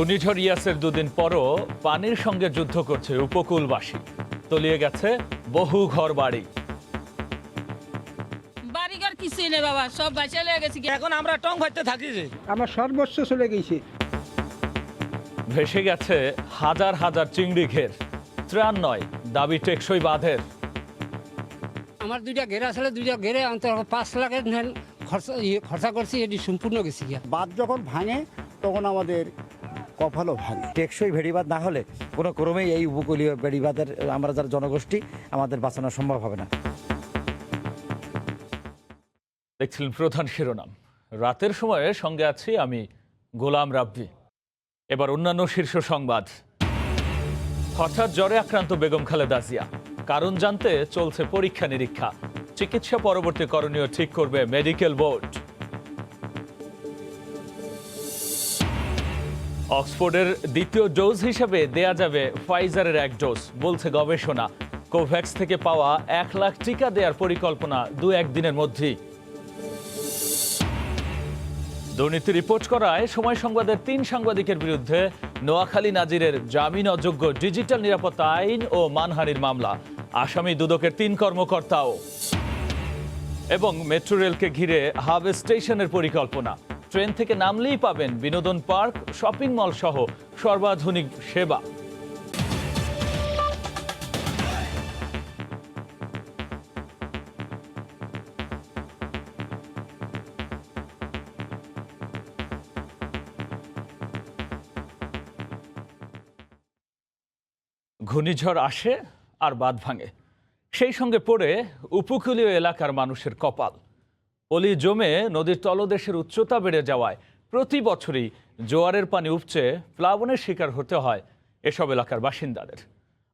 ঘূর্ণিঝড় ইয়াসের দুদিন পরও পানির সঙ্গে যুদ্ধ করছে উপকূলবাসী। তলিয়ে গেছে বহু ঘরবাড়ি। বাড়িঘর কিছুই নেই বাবা, সব বাঁচা লেগে গেছে। এখন আমরা টং ভাইতে থাকি যে আমার সর্বোচ্চ চলে গেছে। ভেসে গেছে হাজার হাজার চিংড়ি ঘের। ত্রাণ নয়, দাবি টেকসই বাঁধের। আমার দুইটা ঘেরা আসলে দুইটা ঘেরে অন্তত 5 লাখের খরচা করছি, এটি সম্পূর্ণ গেছি গিয়া। বাঁধ যখন ভাঙে তখন আমাদের কপালও ভাঙে। টেকসই ভেড়িবাঁধ না হলে কোনো ক্রমেই এই উপকূলীয় ভেড়িবাঁধের আমরা যারা জনগোষ্ঠী আমাদের বাঁচানো সম্ভব হবে না। দেখছিলেন প্রধান শিরোনাম। রাতের সময়ে সঙ্গে আছি আমি গোলাম রাব্বি। এবার অন্যান্য শীর্ষ সংবাদ। হঠাৎ জ্বরে আক্রান্ত বেগম খালেদা জিয়া, কারণ জানতে চলছে পরীক্ষা নিরীক্ষা। চিকিৎসা পরবর্তী করণীয় ঠিক করবে মেডিকেল বোর্ড। অক্সফোর্ডের দ্বিতীয় ডোজ হিসেবে দেয়া যাবে ফাইজারের 1 ডোজ, বলছে গবেষণা। কোভ্যাক্স থেকে পাওয়া 1 লাখ টিকা দেওয়ার পরিকল্পনা 2-1 দিনের মধ্যেই। দুর্নীতি রিপোর্ট করায় সময় সংবাদের 3 সাংবাদিকের বিরুদ্ধে নোয়াখালী নাজিরের জামিন অযোগ্য ডিজিটাল নিরাপত্তা আইন ও মানহানির মামলা। আসামি দুদকের 3 কর্মকর্তাও। এবং মেট্রো রেলকে ঘিরে হাব স্টেশনের পরিকল্পনা। ট্রেন থেকে নামলেই পাবেন বিনোদন পার্ক, শপিং মল সহ সর্বাধুনিক সেবা। ঘূর্ণিঝড় আসে আর বাঁধ ভাঙে, সেই সঙ্গে পড়ে উপকূলীয় এলাকার মানুষের কপাল। পলি জমে নদীর তলদেশের উচ্চতা বেড়ে যাওয়ায় প্রতি বছরই জোয়ারের পানি উপচে প্লাবনের শিকার হতে হয় এসব এলাকার বাসিন্দাদের।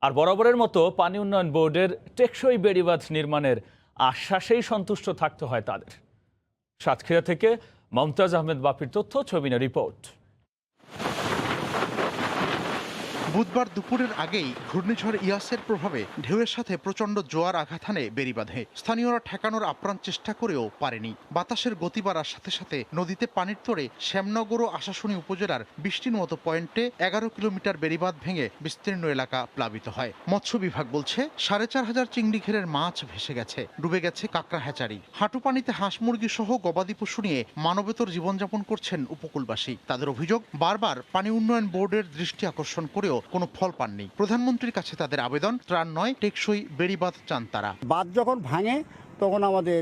আর বরাবরের মতো পানি উন্নয়ন বোর্ডের টেকসই বেড়িবাঁধ নির্মাণের আশ্বাসেই সন্তুষ্ট থাকতে হয় তাদের। সাতক্ষীরা থেকে মমতাজ আহমেদ বাপির তথ্য, ছবি রিপোর্ট। বুধবার দুপুরের আগেই ঘূর্ণিঝড় ইয়াসের প্রভাবে ঢেউয়ের সাথে প্রচণ্ড জোয়ার আঘাত হানে বেড়িবাঁধে। স্থানীয়রা ঠেকানোর আপ্রাণ চেষ্টা করেও পারেনি। বাতাসের গতি বাড়ার সাথে সাথে নদীতে পানির তোড়ে শ্যামনগর ও আশাশুনি উপজেলার 20টির মতো পয়েন্টে 11 কিলোমিটার বেড়িবাঁধ ভেঙে বিস্তীর্ণ এলাকা প্লাবিত হয়। মৎস্য বিভাগ বলছে 4,500 চিংড়ি ঘেরের মাছ ভেসে গেছে, ডুবে গেছে কাঁকড়া হ্যাচারি। হাঁটু পানিতে হাঁস মুরগি সহ গবাদি পশু নিয়ে মানবেতর জীবনযাপন করছেন উপকূলবাসী। তাদের অভিযোগ, বারবার পানি উন্নয়ন বোর্ডের দৃষ্টি আকর্ষণ করেও কোনো ফল পাননি। প্রধানমন্ত্রীর কাছে তাদের আবেদন, ত্রাণ নয়, টেকসই বেড়িবাঁধ চান তারা। বাঁধ যখন ভাঙে তখন আমাদের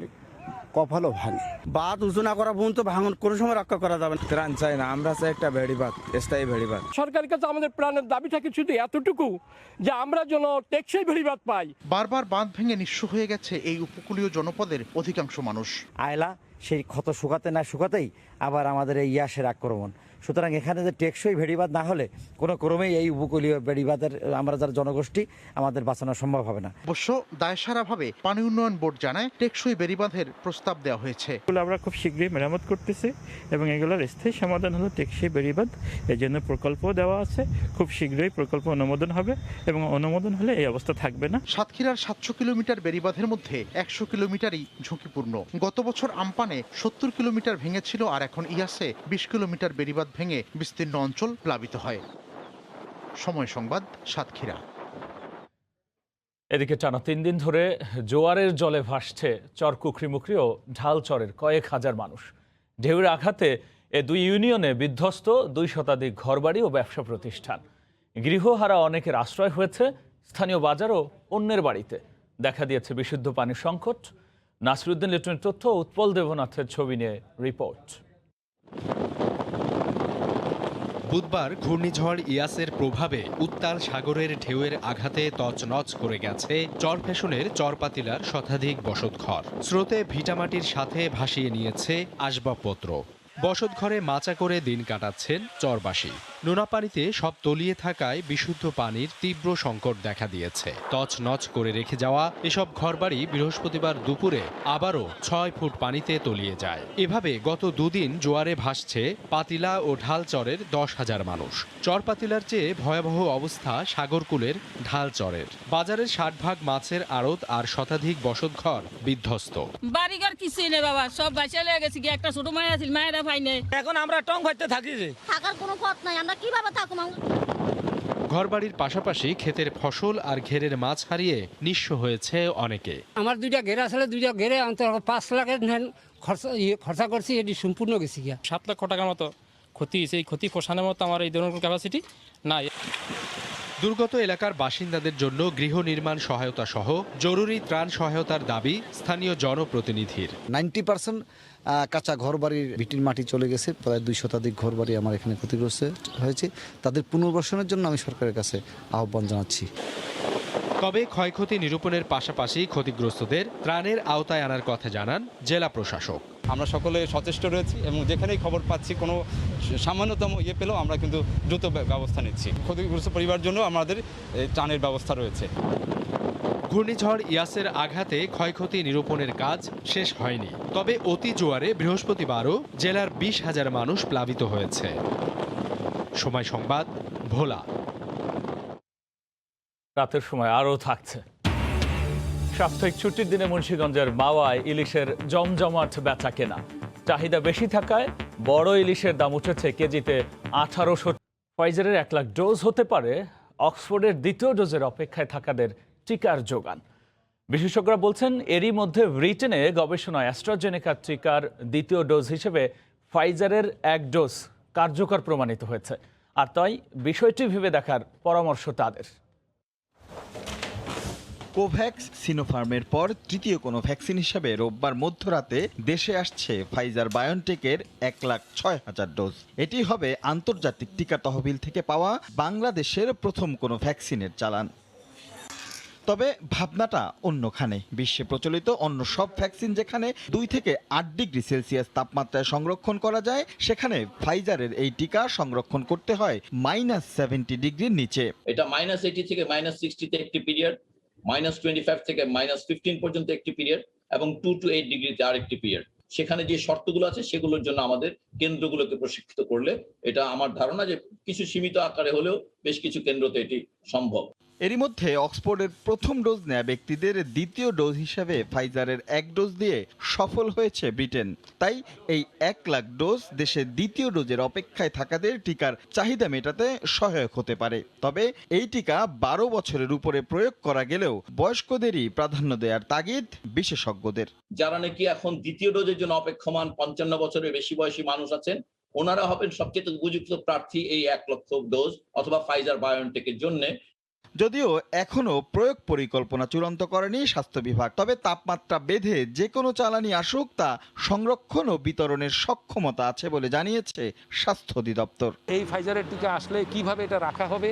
কপালও ভাঙে। বাদ উঁচু না করা পর্যন্ত ভাঙন কোনো সময় রক্ষা করা যাবে না। ত্রাণ চাই না, আমরা চাই একটা ভেড়িবাঁধ, স্থায়ী ভেড়িবাঁধ। সরকারের কাছে আমাদের প্রাণের দাবি থাকে শুধু এতটুকু যে আমরা যেন টেকসই ভেড়িবাঁধ পাই। বারবার বাঁধ ভেঙে নিঃস্ব হয়ে গেছে এই উপকূলীয় জনপদের অধিকাংশ মানুষ। আয়লা সেই ক্ষত শুকাতে না শুকাতেই আবার আমাদের এই ইয়াসের আক্রমণ। সুতরাং এখানে যে টেকসই ভেড়িবাঁধ না হলে কোনো ক্রমেই এই উপকূলীয় ভেড়িবাঁধের আমরা যারা জনগোষ্ঠী আমাদের বাঁচানো সম্ভব হবে না। অবশ্য দায়সারাভাবে পানি উন্নয়ন বোর্ড জানায় টেকসই বেড়িবাঁধের প্রস্তাব দেওয়া হয়েছে। আমরা খুব শীঘ্রই মেরামত করতেছি এবং এগুলোর স্থায়ী সমাধান হলো টেকসই বেড়িবাঁধ। এর জন্য প্রকল্প দেওয়া আছে, খুব শীঘ্রই প্রকল্প অনুমোদন হবে এবং অনুমোদন হলে এই অবস্থা থাকবে না। সাতক্ষীরার 700 কিলোমিটার বেড়িবাঁধের মধ্যে 100 কিলোমিটারই ঝুঁকিপূর্ণ। গত বছর আমপানে 70 কিলোমিটার ভেঙেছিল, আর এখন ইয়াসে 20 কিলোমিটার বেড়িবাঁধ ভেঙে বিস্তীর্ণ অঞ্চল প্লাবিত হয়। সময় সংবাদ, সাতক্ষীরা। এদিকে টানা 3 দিন ধরে জোয়ারের জলে ভাসছে চরকুকরিমুকরি ও ঢালচরের কয়েক হাজার মানুষ। ঢেউয়ের আঘাতে এ 2 ইউনিয়নে বিধ্বস্ত 2 শতাধিক ঘরবাড়ি ও ব্যবসা প্রতিষ্ঠান। গৃহহারা অনেকের আশ্রয় হয়েছে স্থানীয় বাজার ও অন্যের বাড়িতে। দেখা দিয়েছে বিশুদ্ধ পানির সংকট। নাসিরুদ্দিন লিটনের তথ্য, উৎপল দেবনাথের ছবি নিয়ে রিপোর্ট। বুধবার ঘূর্ণিঝড় ইয়াসের প্রভাবে উত্তাল সাগরের ঢেউয়ের আঘাতে তছনছ করে গেছে চরফ্যাশনের চরপাতিলার শতাধিক বসতঘর। স্রোতে ভিটামাটির সাথে ভাসিয়ে নিয়েছে আসবাবপত্র। বসতঘরে মাচা করে দিন কাটাচ্ছেন চরবাসী। নোনা পানিতে সব তলিয়ে থাকায় বিশুদ্ধ পানির তীব্র সংকট দেখা দিয়েছে। তছনছ করে রেখে যাওয়া এসব ঘরবাড়ি বৃহস্পতিবার দুপুরে আবারও 6 ফুট পানিতে তলিয়ে যায়। এভাবে গত 2 দিন জোয়ারে ভাসছে পাতিলা ও ঢালচরের 10,000 মানুষ। চরপাতিলার চেয়ে ভয়াবহ অবস্থা সাগরকুলের ঢালচরের। বাজারের 60 ভাগ মাছের আড়ত আর শতাধিক বসতঘর বিধ্বস্ত। বাড়িঘর কিছুই নেই বাবা, সব বাঁচা লেগে গেছে। একটা ছোট মায়া ছিল, মায়েরা পাই নাই। এখন আমরা টং ভাইতে থাকি যে থাকার কোনো পথ নাই, আমরা কিভাবে থাকুম আমরা? ঘরবাড়ির পাশাপাশি ক্ষেতের ফসল আর ঘেরের মাছ হারিয়ে নিঃস্ব হয়েছে অনেকে। আমার দুইটা ঘেরা ছেলে দুইটা ঘেরে অন্তত 5 লাখের খরচা করছি এটি সম্পূর্ণ গেছি গিয়া। 7 লক্ষ টাকার মতো ক্ষতি হয়েছে। এই ক্ষতি পোষানোর মতো আমার এই ধরনের ক্যাপাসিটি নাই। দুর্গত এলাকার বাসিন্দাদের জন্য গৃহ নির্মাণ সহায়তা সহ জরুরি ত্রাণ সহায়তার দাবি স্থানীয় জনপ্রতিনিধির। 90% কাঁচা ঘরবাড়ির ভিটির মাটি চলে গেছে, প্রায় 2 শতাধিক ঘরবাড়ি আমার এখানে ক্ষতিগ্রস্ত হয়েছে। তাদের পুনর্বাসনের জন্য আমি সরকারের কাছে আহ্বান জানাচ্ছি। তবে ক্ষয়ক্ষতি নিরূপণের পাশাপাশি ক্ষতিগ্রস্তদের ত্রাণের আওতায় আনার কথা জানান জেলা প্রশাসক। আমরা সকলে সচেষ্ট রয়েছি এবং যেখানেই খবর পাচ্ছি কোনো সামান্যতম পেলেও আমরা কিন্তু দ্রুত ব্যবস্থা নিচ্ছি। ক্ষতিগ্রস্ত পরিবারের জন্য আমাদের ত্রাণের ব্যবস্থা রয়েছে। ঘূর্ণিঝড় ইয়াসের আঘাতে ক্ষয়ক্ষতি নিরূপণের কাজ শেষ হয়নি। তবে অতি জোয়ারে বৃহস্পতিবারও জেলার 20,000 মানুষ প্লাবিত হয়েছে। সময় সংবাদ, ভোলা। রাতের সময় আরও থাকছে। সাপ্তাহিক ছুটির দিনে মুন্সিগঞ্জের মাওয়ায় ইলিশের জমজমাট বেচা কেনা। চাহিদা বেশি থাকায় বড় ইলিশের দাম উঠেছে কেজিতে 1800। ফাইজারের 1 লাখ ডোজ হতে পারে অক্সফোর্ডের দ্বিতীয় ডোজের অপেক্ষায় থাকাদের টিকার যোগান। বিশেষজ্ঞরা বলছেন এরই মধ্যে ব্রিটেনে গবেষণায় অ্যাস্ট্রাজেনেকার টিকার দ্বিতীয় ডোজ হিসেবে ফাইজারের 1 ডোজ কার্যকর প্রমাণিত হয়েছে। আর তাই বিষয়টি ভেবে দেখার পরামর্শ তাদের। কোভ্যাক্স সিনোফার্মের পর তৃতীয় কোনো ভ্যাকসিন হিসেবে রোববার মধ্যরাতে দেশে আসছে ফাইজার বায়োনটেকের 1,06,000 ডোজ। এটি হবে আন্তর্জাতিক টিকা তহবিল থেকে পাওয়া বাংলাদেশের প্রথম কোনো ভ্যাকসিনের চালান। তবে ভাবনাটা অন্যখানে। বিশ্বে প্রচলিত অন্য সব ভ্যাকসিন যেখানে 2 থেকে 8 ডিগ্রি সেলসিয়াস তাপমাত্রায় সংরক্ষণ করা যায়, সেখানে ফাইজারের এই টিকা সংরক্ষণ করতে হয় -70 ডিগ্রির নিচে। এটা -80 থেকে -60 তে একটি পিরিয়ড, -25 থেকে -15 পর্যন্ত একটি পিরিয়ড এবং 2 to 8 ডিগ্রিতে আরেকটি পিরিয়ড। সেখানে যে শর্তগুলো আছে সেগুলোর জন্য আমাদের কেন্দ্রগুলোকে প্রশিক্ষিত করলে এটা আমার ধারণা যে কিছু সীমিত আকারে হলেও বেশ কিছু কেন্দ্রতে এটি সম্ভব। এরই মধ্যে অক্সফোর্ডের প্রথম ডোজ নেয়া ব্যক্তিদের দ্বিতীয় ডোজ হিসাবে ফাইজারের 1 ডোজ দিয়ে সফল হয়েছে ব্রিটেন। তাই এই 1 লাখ ডোজ দেশে দ্বিতীয় ডোজের অপেক্ষায় থাকাদের টিকার চাহিদা মেটাতে সহায়ক হতে পারে। তবে এই টিকা 12 বছরের উপরে প্রয়োগ করা গেলেও বয়স্কদেরই প্রাধান্য দেওয়ার তাগিদ বিশেষজ্ঞদের। যারা নাকি এখন দ্বিতীয় ডোজের জন্য অপেক্ষমান 55 বছরের বেশি বয়সী মানুষ আছেন, ওনারা হবেন সবচেয়ে উপযুক্ত প্রার্থী এই 1 লক্ষ ডোজ অথবা ফাইজার বায়োনটেকের জন্য। যদিও এখনো প্রয়োগ পরিকল্পনা চূড়ান্ত করেনি স্বাস্থ্য বিভাগ, তবে তাপমাত্রা বেঁধে যে কোনো জ্বালানি আসুক তা সংরক্ষণ ও বিতরণের সক্ষমতা আছে বলে জানিয়েছে স্বাস্থ্য অধিদপ্তর। এই ফাইজারের টিকা আসলে কিভাবে এটা রাখা হবে,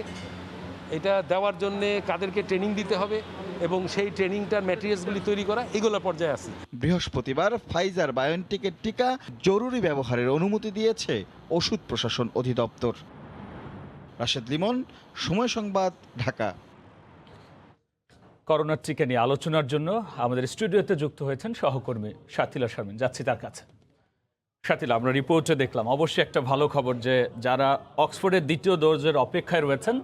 এটা দেওয়ার জন্য কাদেরকে ট্রেনিং দিতে হবে এবং সেই ট্রেনিংটার ম্যাটেরিয়ালসগুলি তৈরি করা, এগুলো পর্যায়ে আছে। বৃহস্পতিবার ফাইজার বায়োনটেকের টিকা জরুরি ব্যবহারের অনুমতি দিয়েছে ওষুধ প্রশাসন অধিদপ্তর। রাশেদ লিমন, সময় সংবাদ, ঢাকা। করোনার টিকা নিয়ে আলোচনার জন্য আমাদের স্টুডিওতে যুক্ত হয়েছেন সহকর্মী শাতিলা শারমিন। যাচ্ছি তার কাছে। শাতিলা, আমরা রিপোর্টে দেখলাম অবশ্যই একটা ভালো খবর যে যারা অক্সফোর্ডের দ্বিতীয় ডোজের অপেক্ষায় রয়েছেন,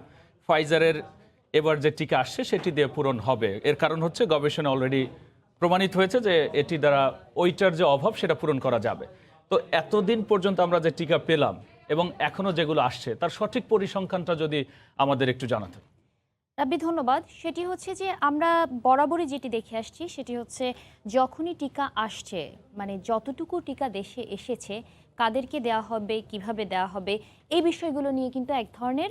ফাইজারের এবার যে টিকা আসছে সেটি দিয়ে পূরণ হবে। এর কারণ হচ্ছে গবেষণা অলরেডি প্রমাণিত হয়েছে যে এটি দ্বারা ওইটার যে অভাব সেটা পূরণ করা যাবে। তো এতদিন পর্যন্ত আমরা যে টিকা পেলাম এবং এখনো যেগুলো আসছে তার সঠিক পরিসংখ্যানটা যদি আমাদের একটু জানাতে। রাব্বি, ধন্যবাদ। সেটি হচ্ছে যে আমরা বরাবরই যেটি দেখে আসছি সেটি হচ্ছে যখনই টিকা আসছে, মানে যতটুকু টিকা দেশে এসেছে, কাদেরকে দেওয়া হবে, কিভাবে দেওয়া হবে, এই বিষয়গুলো নিয়ে কিন্তু এক ধরনের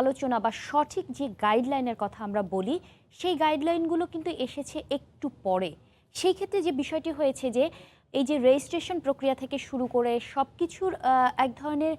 আলোচনা বা সঠিক যে গাইডলাইনের কথা আমরা বলি, সেই গাইডলাইনগুলো কিন্তু এসেছে একটু পরে। সেই ক্ষেত্রে যে বিষয়টি হয়েছে যে এই যে রেজিস্ট্রেশন প্রক্রিয়া থেকে শুরু করে সব কিছুর এক ধরনের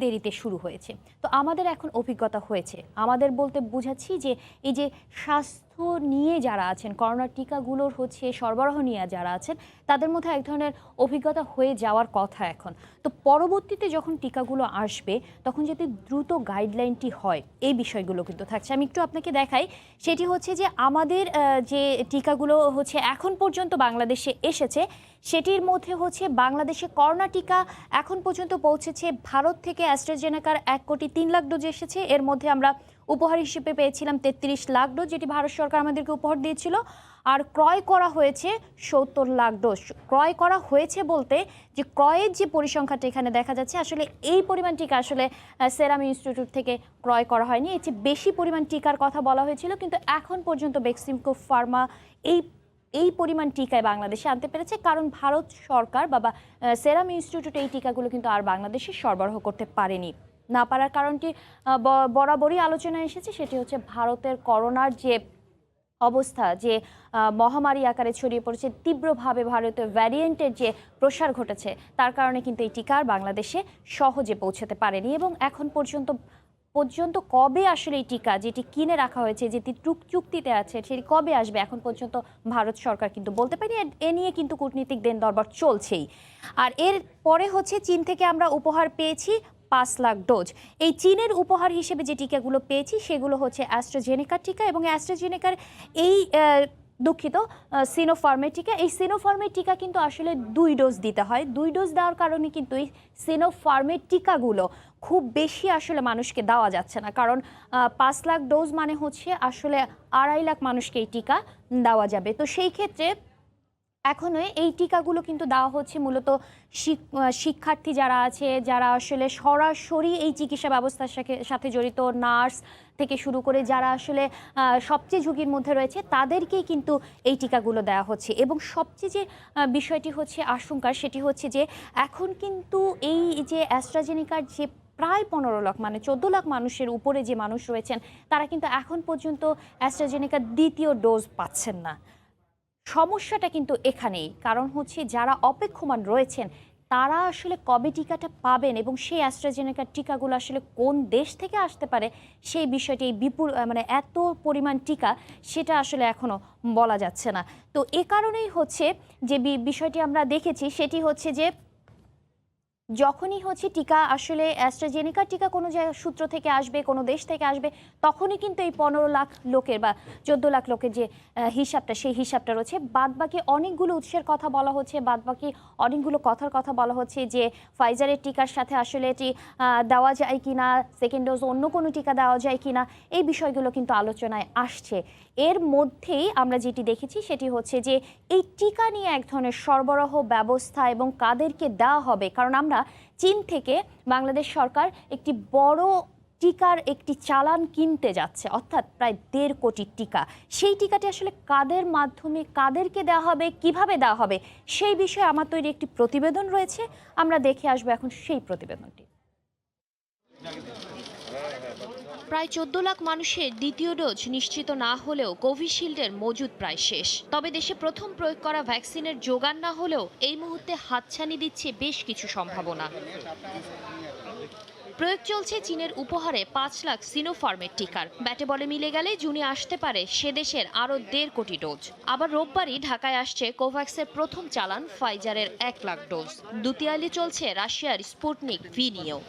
দেরিতে শুরু হয়েছে। তো আমাদের এখন অভিজ্ঞতা হয়েছে, আমাদের বলতে বুঝাচ্ছি যে এই যে স্বাস্থ্য নিয়ে যারা আছেন, করোনা টিকাগুলোর হচ্ছে সরবরাহ নিয়ে যারা আছেন, তাদের মধ্যে এক ধরনের অভিজ্ঞতা হয়ে যাওয়ার কথা এখন। তো পরবর্তীতে যখন টিকাগুলো আসবে তখন যদি দ্রুত গাইডলাইনটি হয়, এই বিষয়গুলো কিন্তু থাকছে। আমি একটু আপনাকে দেখাই, সেটি হচ্ছে যে আমাদের যে টিকাগুলো হচ্ছে এখন পর্যন্ত বাংলাদেশে এসেছে, সেটির মধ্যে হচ্ছে বাংলাদেশে করোনা টিকা এখন পর্যন্ত পৌঁছেছে ভারত থেকে অ্যাস্ট্রাজেনেকার 1,03,00,000 ডোজ এসেছে। এর মধ্যে আমরা উপহার হিসেবে পেয়েছিলাম 33 লাখ ডোজ, যেটি ভারত সরকার আমাদেরকে উপহার দিয়েছিল। আর ক্রয় করা হয়েছে 70 লাখ ডোজ। ক্রয় করা হয়েছে বলতে যে ক্রয়ের যে পরিসংখ্যানটা এখানে দেখা যাচ্ছে, আসলে এই পরিমাণ টিকা আসলে সেরাম ইনস্টিটিউট থেকে ক্রয় করা হয়নি। এর চেয়ে বেশি পরিমাণ টিকার কথা বলা হয়েছিল, কিন্তু এখন পর্যন্ত বেক্সিমকো ফার্মা এই পরিমাণ টিকায় বাংলাদেশে আনতে পেরেছে, কারণ ভারত সরকার বা সেরাম ইনস্টিটিউট এই টিকাগুলো কিন্তু আর বাংলাদেশে সরবরাহ করতে পারেনি। না পারার কারণটি বরাবরই আলোচনায় এসেছে, সেটি হচ্ছে ভারতের করোনার যে অবস্থা, যে মহামারী আকারে ছড়িয়ে পড়েছে, তীব্রভাবে ভারতীয় ভ্যারিয়েন্টের যে প্রসার ঘটেছে, তার কারণে কিন্তু এই টিকা বাংলাদেশে সহজে পৌঁছাতে পারেনি। এবং এখন পর্যন্ত কবে আসলে এই টিকা যেটি কিনে রাখা হয়েছে, যেটি চুক্তিতে আছে, সেটি কবে আসবে এখন পর্যন্ত ভারত সরকার কিন্তু বলতে পারেনি। এ নিয়ে কিন্তু কূটনীতিক দেন দরবার চলছেই। আর এর পরে হচ্ছে চীন থেকে আমরা উপহার পেয়েছি 5 লাখ ডোজ। এই চীনের উপহার হিসেবে যে টিকাগুলো পেয়েছি সেগুলো হচ্ছে অ্যাস্ট্রাজেনেকার টিকা এবং অ্যাস্ট্রাজেনেকার এই সিনোফার্মের টিকা। এই সিনোফার্মের টিকা কিন্তু আসলে 2 ডোজ দিতে হয়। 2 ডোজ দেওয়ার কারণে কিন্তু এই সিনোফার্মের টিকাগুলো খুব বেশি আসলে মানুষকে দেওয়া যাচ্ছে না, কারণ 5 লাখ ডোজ মানে হচ্ছে আসলে 2.5 লাখ মানুষকে এই টিকা দেওয়া যাবে। তো সেই ক্ষেত্রে এখনো এই টিকাগুলো কিন্তু দেওয়া হচ্ছে মূলত শিক্ষার্থী যারা আছে, যারা আসলে সরাসরি এই চিকিৎসা ব্যবস্থার সাথে জড়িত, নার্স থেকে শুরু করে যারা আসলে সবচেয়ে ঝুঁকির মধ্যে রয়েছে, তাদেরকেই কিন্তু এই টিকাগুলো দেওয়া হচ্ছে। এবং সবচেয়ে যে বিষয়টি হচ্ছে আশঙ্কার, সেটি হচ্ছে যে এখন কিন্তু এই যে অ্যাস্ট্রাজেনেকার যে প্রায় 15 লাখ মানে 14 লাখ মানুষের উপরে যে মানুষ রয়েছেন, তারা কিন্তু এখন পর্যন্ত অ্যাস্ট্রাজেনেকার দ্বিতীয় ডোজ পাচ্ছেন না। সমস্যাটা কিন্তু এখানেই, কারণ হচ্ছে যারা অপেক্ষমান রয়েছেন তারা আসলে কবে টিকাটা পাবেন এবং সেই অ্যাস্ট্রাজেনেকার টিকাগুলো আসলে কোন দেশ থেকে আসতে পারে, সেই বিষয়টি এই বিপুল এত পরিমাণ টিকা, সেটা আসলে এখনো বলা যাচ্ছে না। তো এ কারণেই হচ্ছে যে বিষয়টি আমরা দেখেছি, সেটি হচ্ছে যে যখনই হচ্ছে টিকা আসলে অ্যাস্ট্রাজেনেকার টিকা কোনো সূত্র থেকে আসবে, কোনো দেশ থেকে আসবে, তখনই কিন্তু এই 15 লাখ লোকের বা 14 লাখ লোকের যে হিসাবটা, সেই হিসাবটা রয়েছে। বাদবাকি অনেকগুলো উৎসের কথা বলা হচ্ছে, বাদবাকি অনেকগুলো কথার কথা বলা হচ্ছে যে ফাইজারের টিকার সাথে আসলে এটি দেওয়া যায় কিনা, সেকেন্ড ডোজ অন্য কোনো টিকা দেওয়া যায় কিনা, এই বিষয়গুলো কিন্তু আলোচনায় আসছে। এর মধ্যেই আমরা যেটি দেখেছি সেটি হচ্ছে যে এই টিকা নিয়ে এক ধরনের সরবরাহ ব্যবস্থা এবং কাদেরকে দেওয়া হবে, কারণ আমরা চীন থেকে বাংলাদেশ সরকার একটি বড় টিকার একটি চালান কিনতে যাচ্ছে, অর্থাৎ প্রায় 1.5 কোটি টিকা। সেই টিকাটি আসলে কাদের মাধ্যমে কাদেরকে দেওয়া হবে, কিভাবে দেওয়া হবে, সেই বিষয়ে আমার তৈরি একটি প্রতিবেদন রয়েছে, আমরা দেখে আসবো এখন সেই প্রতিবেদনটি। প্রায় 14 লাখ মানুষের দ্বিতীয় ডোজ নিশ্চিত না হলেও কোভিশিল্ডের মজুদ প্রায় শেষ। তবে দেশে প্রথম প্রয়োগ করা ভ্যাকসিনের যোগান না হলেও এই মুহূর্তে হাতছানি দিচ্ছে বেশ কিছু সম্ভাবনা। প্রয়োগ চলছে চীনের উপহারে 5 লাখ সিনোফার্মের টিকার। ব্যাটে বলে মিলে গেলে জুনে আসতে পারে সে দেশের আরও 1.5 কোটি ডোজ। আবার রোববারই ঢাকায় আসছে কোভ্যাক্সের প্রথম চালান ফাইজারের 1 লাখ ডোজ। দ্বিতীয়ালি চলছে রাশিয়ার স্পুটনিক ভি নিয়েও।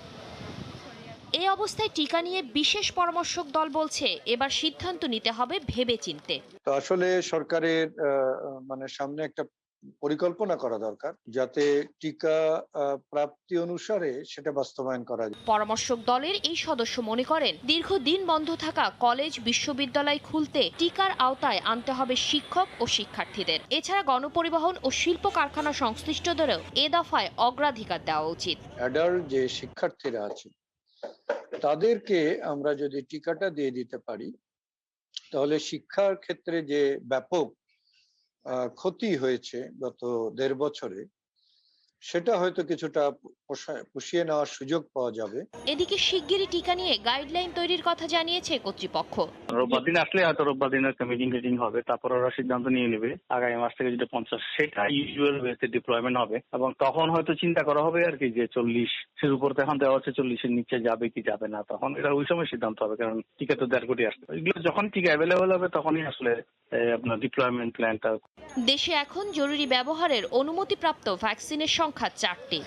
এই অবস্থায় টিকা নিয়ে বিশেষ পরামর্শক দল বলছে এবার সিদ্ধান্ত নিতে হবে ভেবেচিন্তে। তো আসলে সরকারের সামনে একটা পরিকল্পনা করা দরকার, যাতে টিকা প্রাপ্তি অনুসারে সেটা বাস্তবায়ন করা যায়। পরামর্শক দলের এই সদস্য মনে করেন দীর্ঘদিন বন্ধ থাকা কলেজ বিশ্ববিদ্যালয় খুলতে টিকার আওতায় আনতে হবে শিক্ষক ও শিক্ষার্থীদের। এছাড়া গণপরিবহন ও শিল্প কারখানা সংশ্লিষ্টদেরও এ দফায় অগ্রাধিকার দেওয়া উচিত। অ্যাডাল্ট যে শিক্ষার্থীরা আছে তাদেরকে আমরা যদি টিকাটা দিয়ে দিতে পারি, তাহলে শিক্ষার ক্ষেত্রে যে ব্যাপক ক্ষতি হয়েছে গত 1.5 বছরে, সেটা হয়তো কিছুটা পুষিয়ে নেওয়ার সুযোগ পাওয়া যাবে। এদিকে শিগগিরই টিকা নিয়ে গাইডলাইন তৈরির কথা জানিয়েছে কর্তৃপক্ষ। রোববার দিন আসলে হয়তো রোববার দিন একটা মিটিং হবে, তারপর ওরা সিদ্ধান্ত নিয়ে নেবে আগামী মাস থেকে যেটা 50, সেটা ইউজুয়াল ওয়েতে ডিপ্লয়মেন্ট হবে এবং তখন হয়তো চিন্তা করা হবে আর কি যে 40-এর উপর তো এখন দেওয়া হচ্ছে, 40-এর নিচে যাবে কি যাবে না, তখন এটা ওই সময় সিদ্ধান্ত হবে, কারণ টিকা তো 1.5 কোটি আসবে। এগুলো যখন টিকা অ্যাভেলেবল হবে তখনই আসলে আপনার ডিপ্লয়মেন্ট প্ল্যানটা। দেশে এখন জরুরি ব্যবহারের অনুমতিপ্রাপ্ত ভ্যাকসিনের সংখ্যা 4টি।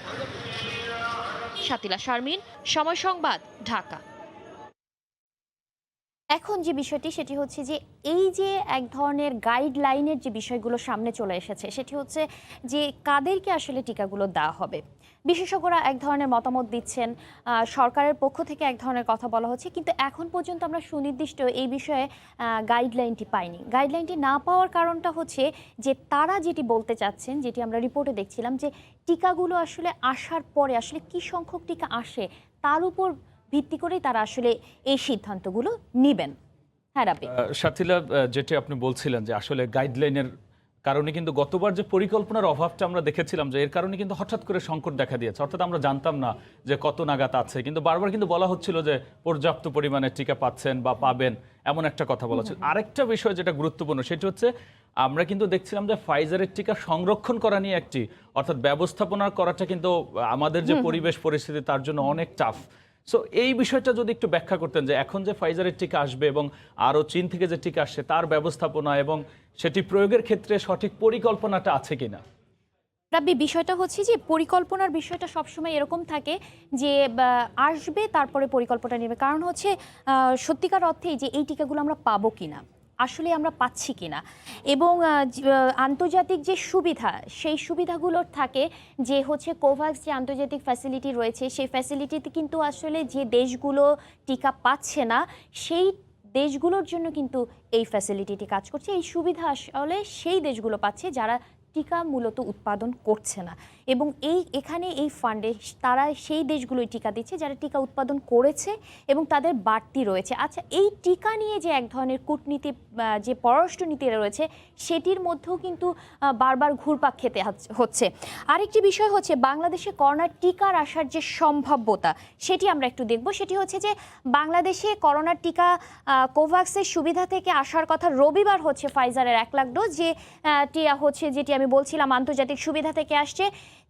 শাতিলা শারমিন, সময় সংবাদ, ঢাকা। এখন যে বিষয়টি সেটি হচ্ছে যে এই যে এক ধরনের গাইডলাইনের যে বিষয়গুলো সামনে চলে এসেছে সেটি হচ্ছে যে কাদেরকে আসলে টিকাগুলো দেওয়া হবে। বিশেষজ্ঞরা এক ধরনের মতামত দিচ্ছেন, সরকারের পক্ষ থেকে এক ধরনের কথা বলা হচ্ছে, কিন্তু এখন পর্যন্ত আমরা সুনির্দিষ্ট এই বিষয়ে গাইডলাইনটি পাইনি। গাইডলাইনটি না পাওয়ার কারণটা হচ্ছে যে তারা যেটি বলতে চাচ্ছেন, যেটি আমরা রিপোর্টে দেখছিলাম, যে টিকাগুলো আসলে আসার পরে আসলে কী সংখ্যক টিকা আসে তার উপর ভিত্তি করেই তারা আসলে এই সিদ্ধান্তগুলো নেবেন। হ্যাঁ রাব্বি। সাথিলা, যেটি আপনি বলছিলেন যে আসলে গাইডলাইনের কারণে কিন্তু গতবার যে পরিকল্পনার অভাবটা আমরা দেখেছিলাম, যে এর কারণে কিন্তু হঠাৎ করে সংকট দেখা দিয়েছে, অর্থাৎ আমরা জানতাম না যে কত নাগাদ আছে, কিন্তু বারবার কিন্তু বলা হচ্ছিল যে পর্যাপ্ত পরিমাণে টিকা পাচ্ছেন বা পাবেন, এমন একটা কথা বলা হচ্ছে। আরেকটা বিষয় যেটা গুরুত্বপূর্ণ সেটি হচ্ছে আমরা কিন্তু দেখছিলাম যে ফাইজারের টিকা সংরক্ষণ করা নিয়ে একটি, অর্থাৎ ব্যবস্থাপনা করাটা কিন্তু আমাদের যে পরিবেশ পরিস্থিতি তার জন্য অনেক টাফ। সো এই বিষয়টা যদি একটু ব্যাখ্যা করতেন যে এখন যে ফাইজারের টিকা আসবে এবং আরও চীন থেকে যে টিকা আসছে তার ব্যবস্থাপনা এবং সেটি প্রয়োগের ক্ষেত্রে সঠিক পরিকল্পনাটা আছে কিনা। রাব্বি, বিষয়টা হচ্ছে যে পরিকল্পনার বিষয়টা সবসময় এরকম থাকে যে আসবে তারপরে পরিকল্পনা নেবে, কারণ হচ্ছে সত্যিকার অর্থেই যে এই টিকাগুলো আমরা পাবো কিনা, আসলে আমরা পাচ্ছি কিনা, এবং আন্তর্জাতিক যে সুবিধা সেই সুবিধাগুলোর থাকে যে হচ্ছে কোভ্যাক্স যে আন্তর্জাতিক ফ্যাসিলিটি রয়েছে সেই ফ্যাসিলিটিতে কিন্তু আসলে যে দেশগুলো টিকা পাচ্ছে না সেই দেশগুলোর জন্য কিন্তু এই ফ্যাসিলিটিটি কাজ করছে। এই সুবিধা আসলে সেই দেশগুলো পাচ্ছে যারা টিকা মূলত উৎপাদন করছে না, এবং এখানে এই ফান্ডে তারা সেই দেশগুলোই টিকা দিচ্ছে যারা টিকা উৎপাদন করেছে এবং তাদের বাড়তি রয়েছে। আচ্ছা, এই টিকা নিয়ে যে এক ধরনের কূটনীতি যে পররাষ্ট্রনীতি রয়েছে সেটির মধ্যেও কিন্তু বারবার ঘুরপাক খেতে হচ্ছে। আরেকটি বিষয় হচ্ছে বাংলাদেশে করোনার টিকার আসার যে সম্ভাব্যতা সেটি আমরা একটু দেখব। সেটি হচ্ছে যে বাংলাদেশে করোনার টিকা কোভ্যাক্সের সুবিধা থেকে আসার কথা রবিবার হচ্ছে ফাইজারের 1 লাখ ডোজ, যে হচ্ছে যেটি আমি বলছিলাম আন্তর্জাতিক সুবিধা থেকে আসছে।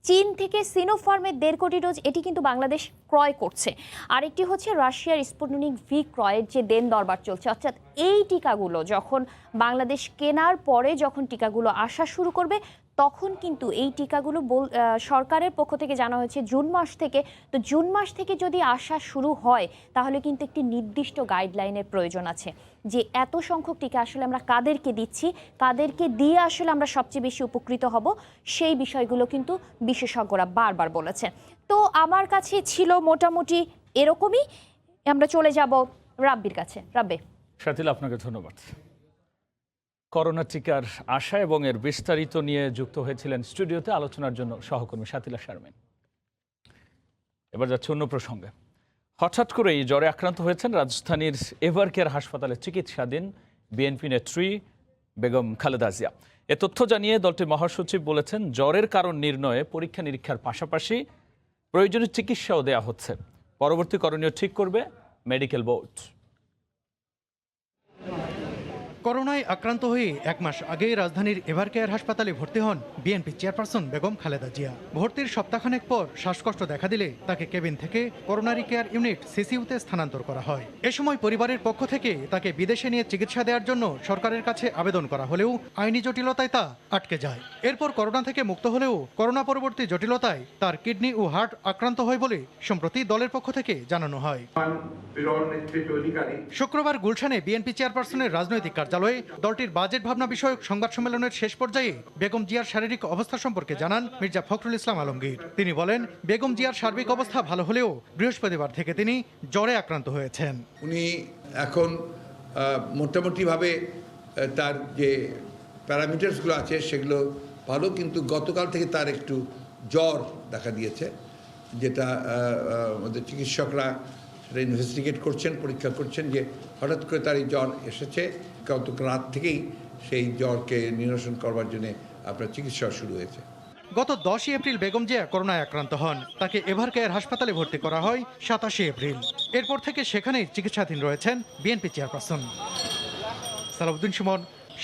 চীন থেকে সিনোফার্মের 1.5 কোটি ডোজ এটি কিন্তু বাংলাদেশ ক্রয় করছে। আরেকটি হচ্ছে রাশিয়ার স্পুটনিক ভি ক্রয়ের যে দেন দরবার চলছে, অর্থাৎ এই টিকাগুলো যখন বাংলাদেশ কেনার পরে যখন টিকাগুলো আসা শুরু করবে তখন কিন্তু এই টিকাগুলো সরকারের পক্ষ থেকে জানা হয়েছে জুন মাস থেকে। তো জুন মাস থেকে যদি আসা শুরু হয় তাহলে কিন্তু একটি নির্দিষ্ট গাইডলাইনের প্রয়োজন আছে যে এত সংখ্যক টিকা আসলে আমরা কাদেরকে দিচ্ছি, কাদেরকে দিয়ে আসলে আমরা সবচেয়ে বেশি উপকৃত হব, সেই বিষয়গুলো কিন্তু বিশেষজ্ঞরা বারবার বলেছেন। তো আমার কাছে ছিল মোটামুটি এরকমই। আমরা চলে যাব রাব্বির কাছে। রাব্বি। সাথিলা, আপনাকে ধন্যবাদ। করোনা টিকার আশা এবং এর বিস্তারিত নিয়ে যুক্ত হয়েছিলেন স্টুডিওতে আলোচনার জন্য সহকর্মী সাথিলা শারমিন। এবার যাচ্ছে অন্য প্রসঙ্গে। হঠাৎ করেই জ্বরে আক্রান্ত হয়েছেন রাজধানীর এভারকেয়ার হাসপাতালে চিকিৎসাধীন বিএনপি নেত্রী বেগম খালেদা জিয়া। এ তথ্য জানিয়ে দলটির মহাসচিব বলেছেন, জ্বরের কারণ নির্ণয়ে পরীক্ষা নিরীক্ষার পাশাপাশি প্রয়োজনীয় চিকিৎসাও দেওয়া হচ্ছে। পরবর্তী করণীয় ঠিক করবে মেডিকেল বোর্ড। করোনায় আক্রান্ত হয়ে 1 মাস আগে রাজধানীর এভারকেয়ার হাসপাতালে ভর্তি হন বিএনপি চেয়ারপারসন বেগম খালেদা জিয়া। ভর্তির সপ্তাহখানেক পর শ্বাসকষ্ট দেখা দিলে তাকে কেবিন থেকে করোনারি কেয়ার ইউনিট সিসিইউতে স্থানান্তর করা হয়। এ সময় পরিবারের পক্ষ থেকে তাকে বিদেশে নিয়ে চিকিৎসা দেওয়ার জন্য সরকারের কাছে আবেদন করা হলেও আইনি জটিলতায় তা আটকে যায়। এরপর করোনা থেকে মুক্ত হলেও করোনা পরবর্তী জটিলতায় তার কিডনি ও হার্ট আক্রান্ত হয় বলে সম্প্রতি দলের পক্ষ থেকে জানানো হয়। শুক্রবার গুলশানে বিএনপি চেয়ারপারসনের রাজনৈতিক কার্যালয়ে দলটির বাজেট ভাবনা বিষয়ক সংবাদ সম্মেলনের শেষ পর্যায়ে বেগম জিয়ার শারীরিক অবস্থা সম্পর্কে জানান মির্জা ফখরুল ইসলাম আলমগীর। তিনি বলেন, বেগম জিয়ার সার্বিক অবস্থা ভালো হলেও বৃহস্পতিবার থেকে তিনি জ্বরে আক্রান্ত হয়েছেন। উনি এখন মোটামুটিভাবে তার যে প্যারামিটার্সগুলো আছে সেগুলো ভালো, কিন্তু গতকাল থেকে তার একটু জ্বর দেখা দিয়েছে, যেটা আমাদের চিকিৎসকরা সেটা ইনভেস্টিগেট করছেন, পরীক্ষা করছেন যে হঠাৎ করে তার এই জ্বর এসেছে। গতকাল রাত থেকেই সেই জ্বরকে নিরসন করবার জন্য আপনার চিকিৎসা শুরু হয়েছে। গত 10 এপ্রিল বেগম জিয়া করোনায় আক্রান্ত হন। তাকে এভারকেয়ার হাসপাতালে ভর্তি করা হয় 27 এপ্রিল। এরপর থেকে সেখানেই চিকিৎসাধীন রয়েছেন বিএনপি চেয়ারপারসন। সালাউদ্দিন সুমন,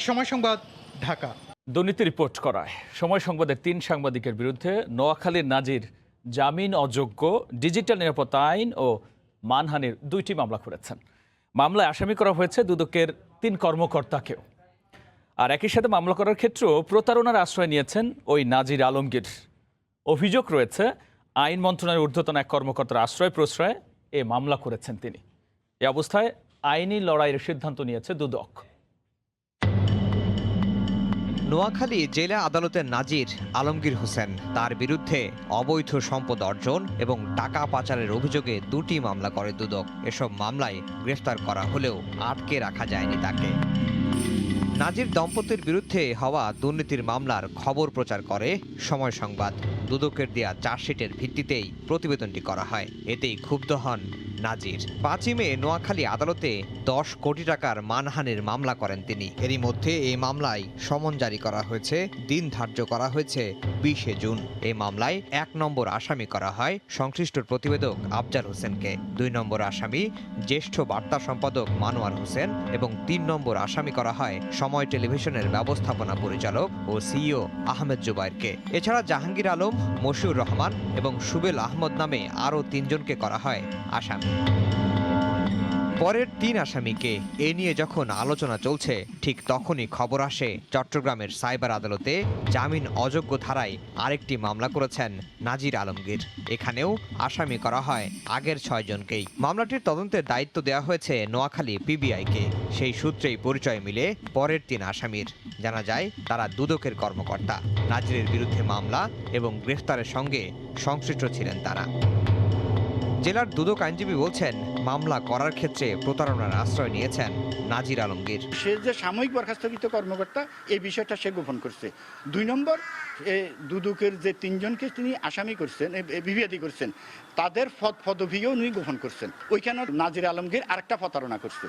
সময় সংবাদ, ঢাকা। দুর্নীতি রিপোর্ট করায় সময় সংবাদের 3 সাংবাদিকের বিরুদ্ধে নোয়াখালীর নাজির জামিন অযোগ্য, ডিজিটাল নিরাপত্তা আইন ও মানহানির 2টি মামলা করেছেন। মামলায় আসামি করা হয়েছে দুদকের 3 কর্মকর্তাকেও। আর একই সাথে মামলা করার ক্ষেত্রেও প্রতারণার আশ্রয় নিয়েছেন ওই নাজির আলমগীর। অভিযোগ রয়েছে আইন মন্ত্রণালয়ের ঊর্ধ্বতন এক কর্মকর্তার আশ্রয় প্রশ্রয়ে এ মামলা করেছেন তিনি। এ অবস্থায় আইনি লড়াইয়ের সিদ্ধান্ত নিয়েছে দুদক। নোয়াখালী জেলা আদালতের নাজির আলমগীর হোসেন তার বিরুদ্ধে অবৈধ সম্পদ অর্জন এবং টাকা পাচারের অভিযোগে 2টি মামলা করে দুদক। এসব মামলায় গ্রেফতার করা হলেও আটকে রাখা যায়নি তাকে। নাজির দম্পতির বিরুদ্ধে হওয়া দুর্নীতির মামলার খবর প্রচার করে সময় সংবাদ। দুদকের দেয়া চার্জশিটের ভিত্তিতেই প্রতিবেদনটি করা হয়। এতেই ক্ষুব্ধ হন নাজির। 5ই মে নোয়াখালী আদালতে 10 কোটি টাকার মানহানির মামলা করেন তিনি। এরই মধ্যে এই মামলায় সমন জারি করা হয়েছে, দিন ধার্য করা হয়েছে 20শে জুন। এই মামলায় 1 নম্বর আসামি করা হয় সংশ্লিষ্ট প্রতিবেদক আফজাল হোসেনকে, 2 নম্বর আসামি জ্যেষ্ঠ বার্তা সম্পাদক মানোয়ার হোসেন এবং 3 নম্বর আসামি করা হয় সময় টেলিভিশনের ব্যবস্থাপনা পরিচালক ও সিইও আহমেদ জুবাইরকে। এছাড়া জাহাঙ্গীর আলম, মশিউর রহমান এবং সুবেল আহমদ নামে আরও 3 জনকে করা হয় আসামি। পরের 3 আসামিকে এ নিয়ে যখন আলোচনা চলছে ঠিক তখনই খবর আসে চট্টগ্রামের সাইবার আদালতে জামিন অযোগ্য ধারায় আরেকটি মামলা করেছেন নাজির আলমগীর। এখানেও আসামি করা হয় আগের 6 জনকেই। মামলাটির তদন্তের দায়িত্ব দেওয়া হয়েছে নোয়াখালী পিবিআইকে। সেই সূত্রেই পরিচয় মিলে পরের 3 আসামির। জানা যায় তারা দুদকের কর্মকর্তা। নাজিরের বিরুদ্ধে মামলা এবং গ্রেফতারের সঙ্গে সংশ্লিষ্ট ছিলেন তারা। জেলার দুদক আইনজীবী বলছেন মামলা করার ক্ষেত্রে প্রতারণার আশ্রয় নিয়েছেন নাজির আলমগীর। সে যে সাময়িক বরখাস্তকৃত কর্মকর্তা এই বিষয়টা সে গোপন করছে। 2 নম্বর, দুদকের যে 3 জনকে তিনি আসামি করছেন, বিবাদী করছেন, তাদের পদবিও উনি গোপন করছেন। ওইখানে নাজির আলমগীর আরেকটা প্রতারণা করছে।